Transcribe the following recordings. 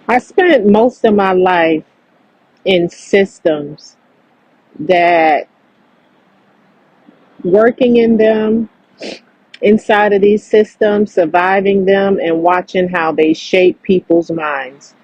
I spent most of my life in systems that working in them, inside of these systems, surviving them, and watching how they shape people's minds.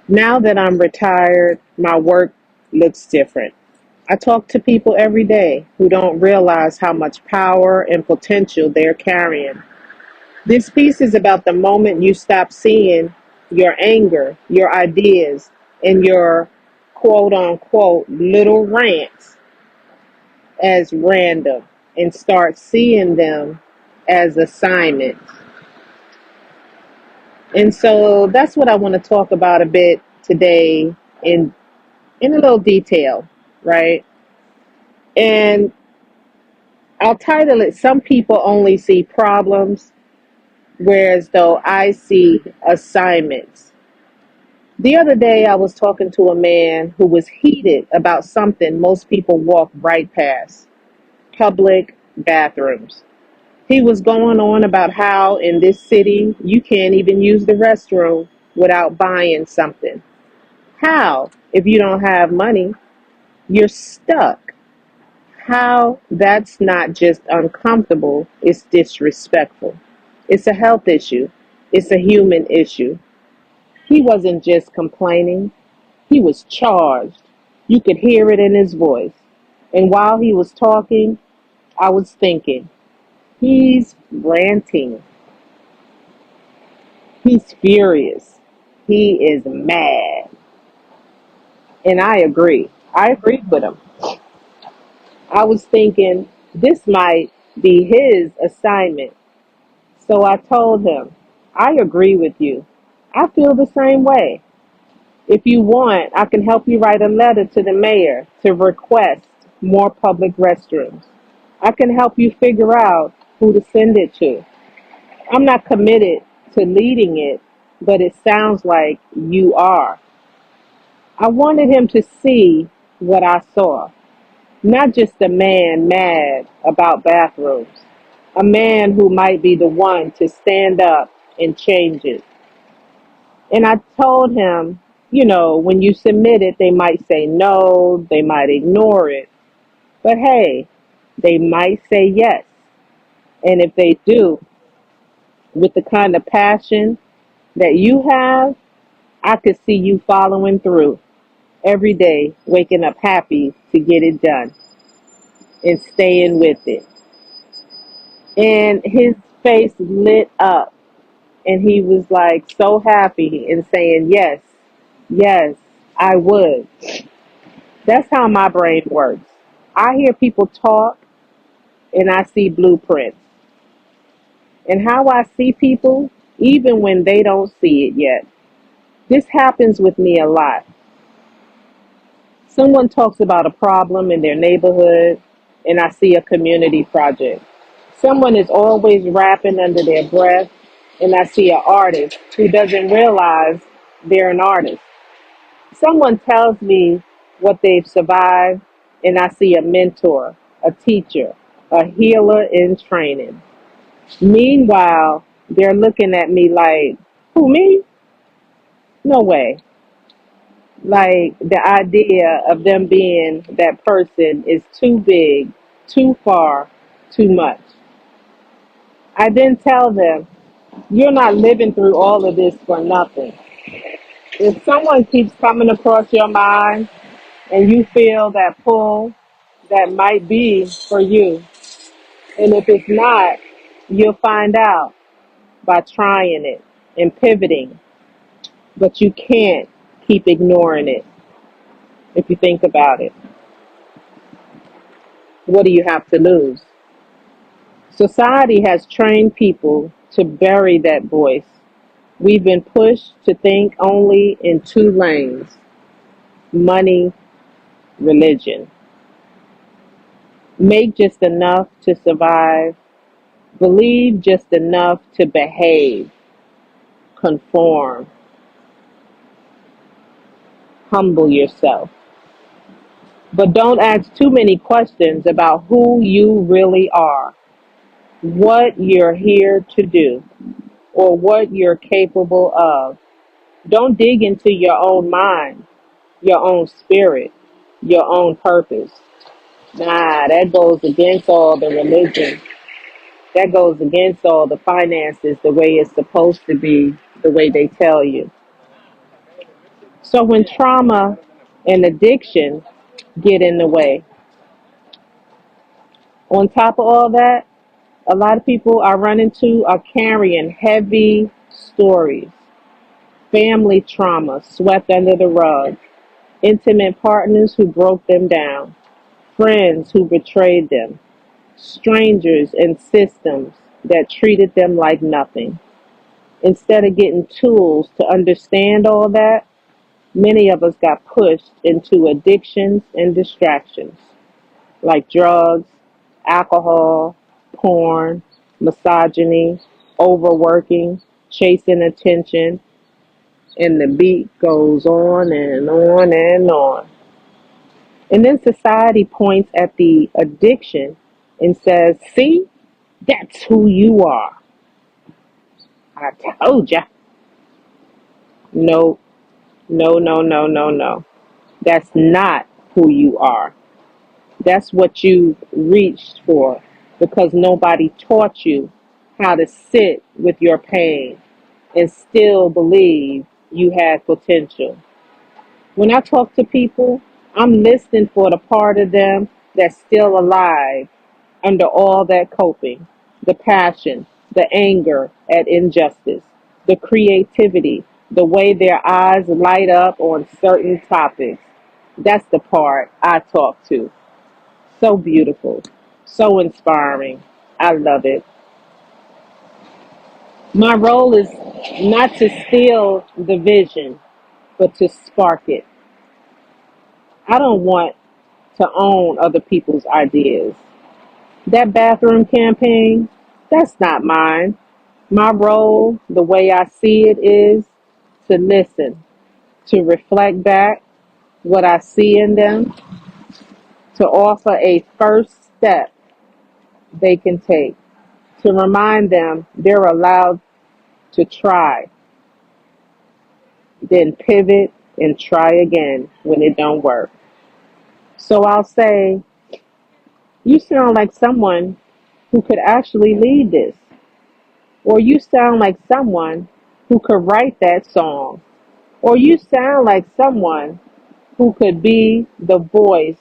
Now that I'm retired, my work looks different. I talk to people every day who don't realize how much power and potential they're carrying. This piece is about the moment you stop seeing your anger, your ideas, and your quote unquote little rants as random and start seeing them as assignments. And so that's what I want to talk about a bit today in in a little detail, right? And I'll title it Some People Only See Problems, whereas though I see assignments. The other day I was talking to a man who was heated about something most people walk right past: public bathrooms. He was going on about how in this city you can't even use the restroom without buying something. How, if you don't have money, you're stuck. How that's not just uncomfortable, it's disrespectful. It's a health issue, it's a human issue. He wasn't just complaining, he was charged. You could hear it in his voice. And while he was talking, I was thinking, he's ranting. He's furious. He is mad. And I agree. I agreed with him. I was thinking this might be his assignment. So I told him, I agree with you. I feel the same way. If you want, I can help you write a letter to the mayor to request more public restrooms. I can help you figure out who to send it to. I'm not committed to leading it, but it sounds like you are. I wanted him to see what I saw, not just a man mad about bathrooms, a man who might be the one to stand up and change it. And I told him, when you submit it, they might say no, they might ignore it, but hey, they might say yes. And if they do, with the kind of passion that you have, I could see you following through every day, waking up happy to get it done and staying with it. And his face lit up and he was like so happy and saying, yes, yes, I would. That's how my brain works. I hear people talk and I see blueprints. And how I see people, even when they don't see it yet. This happens with me a lot. Someone talks about a problem in their neighborhood, and I see a community project. Someone is always rapping under their breath, and I see an artist who doesn't realize they're an artist. Someone tells me what they've survived, and I see a mentor, a teacher, a healer in training. Meanwhile, they're looking at me like, who, me? No way. Like the idea of them being that person is too big, too far, too much. I then tell them, you're not living through all of this for nothing. If someone keeps coming across your mind and you feel that pull, that might be for you. And if it's not, you'll find out by trying it and pivoting. But you can't keep ignoring it if you think about it. What do you have to lose? Society has trained people to bury that voice. We've been pushed to think only in two lanes: money, religion. Make just enough to survive, believe just enough to behave, conform, humble yourself. But don't ask too many questions about who you really are, what you're here to do, or what you're capable of. Don't dig into your own mind, your own spirit, your own purpose. Nah, that goes against all the religion. That goes against all the finances, the way it's supposed to be, the way they tell you. So when trauma and addiction get in the way, on top of all that, a lot of people I run into are carrying heavy stories, family trauma swept under the rug, intimate partners who broke them down, friends who betrayed them, strangers and systems that treated them like nothing. Instead of getting tools to understand all that, many of us got pushed into addictions and distractions like drugs, alcohol, porn, misogyny, overworking, chasing attention, and the beat goes on and on and on. And then society points at the addiction and says, see, that's who you are. I told ya. No, no, no, no, no, no. That's not who you are. That's what you reached for because nobody taught you how to sit with your pain and still believe you had potential. When I talk to people, I'm listening for the part of them that's still alive under all that coping, the passion, the anger at injustice, the creativity, the way their eyes light up on certain topics. That's the part I talk to. So beautiful, so inspiring. I love it. My role is not to steal the vision, but to spark it. I don't want to own other people's ideas. That bathroom campaign, that's not mine. My role, the way I see it, is to listen, to reflect back what I see in them, to offer a first step they can take, to remind them they're allowed to try, then pivot and try again when it don't work. So I'll say, you sound like someone who could actually lead this, or you sound like someone who could write that song, or you sound like someone who could be the voice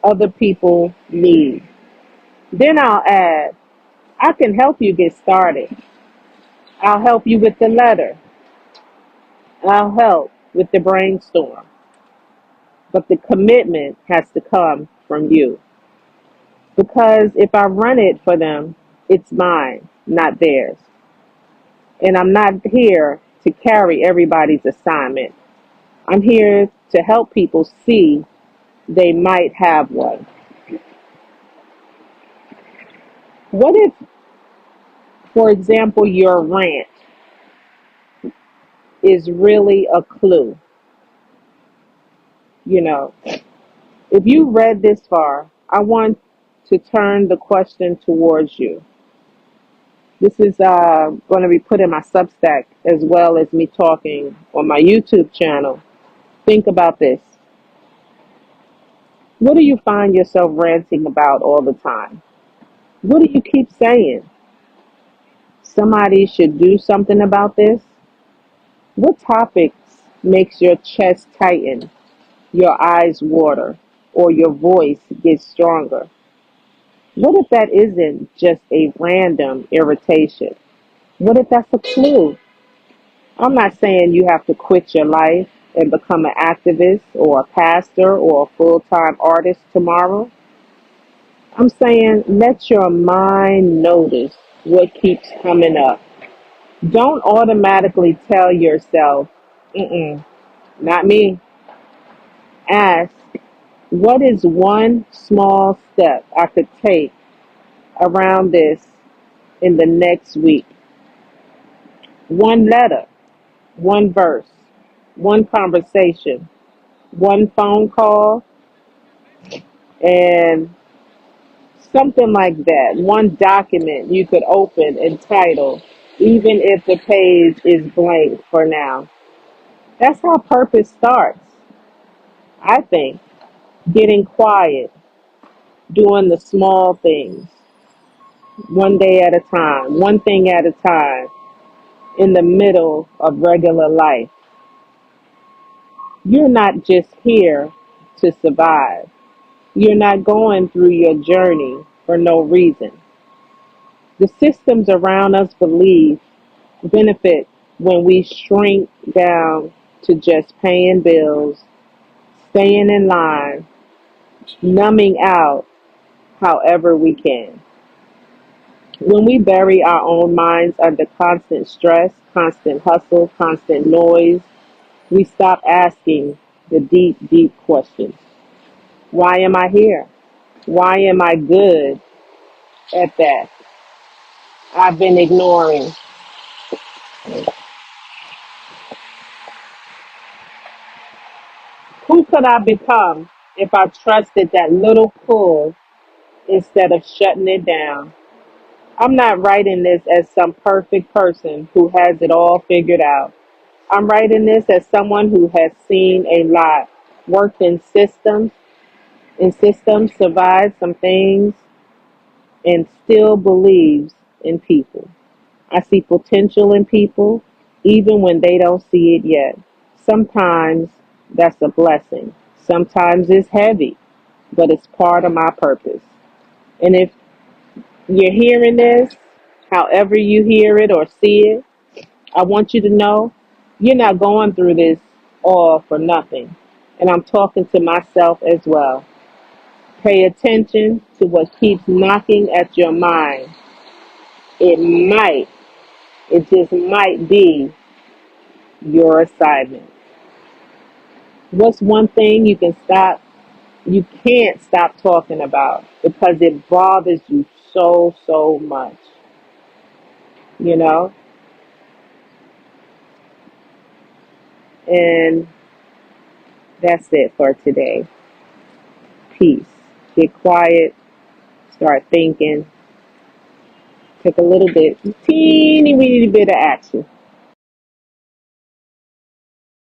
other people need. Then I'll add, I can help you get started. I'll help you with the letter. I'll help with the brainstorm. But the commitment has to come from you. Because if I run it for them, it's mine, not theirs. And I'm not here to carry everybody's assignment. I'm here to help people see they might have one. What if, for example, your rant is really a clue? You know, if you read this far, I want to turn the question towards you. This is going to be put in my Substack as well as me talking on my YouTube channel. Think about this. What do you find yourself ranting about all the time? What do you keep saying? Somebody should do something about this? What topics makes your chest tighten, your eyes water, or your voice get stronger? What if that isn't just a random irritation? What if that's a clue? I'm not saying you have to quit your life and become an activist or a pastor or a full-time artist tomorrow. I'm saying let your mind notice what keeps coming up. Don't automatically tell yourself, not me. Ask, what is one small step I could take around this in the next week? One letter, one verse, one conversation, one phone call, and something like that. One document you could open and title, even if the page is blank for now. That's how purpose starts, I think. Getting quiet, doing the small things, one day at a time, one thing at a time, in the middle of regular life. You're not just here to survive. You're not going through your journey for no reason. The systems around us believe benefit when we shrink down to just paying bills, staying in line, numbing out however we can. When we bury our own minds under constant stress, constant hustle, constant noise, we stop asking the deep, deep questions. Why am I here? Why am I good at that? I've been ignoring. Who could I become if I trusted that little pull instead of shutting it down? I'm not writing this as some perfect person who has it all figured out. I'm writing this as someone who has seen a lot, worked in systems, survived some things, and still believes in people. I see potential in people, even when they don't see it yet. Sometimes that's a blessing. Sometimes it's heavy, but it's part of my purpose. And if you're hearing this, however you hear it or see it, I want you to know you're not going through this all for nothing. And I'm talking to myself as well. Pay attention to what keeps knocking at your mind. It might, it just might be your assignment. What's one thing you can't stop talking about because it bothers you so, so much, you know? And that's it for today. Peace. Get quiet, start thinking, take a little bit, teeny weeny bit of action.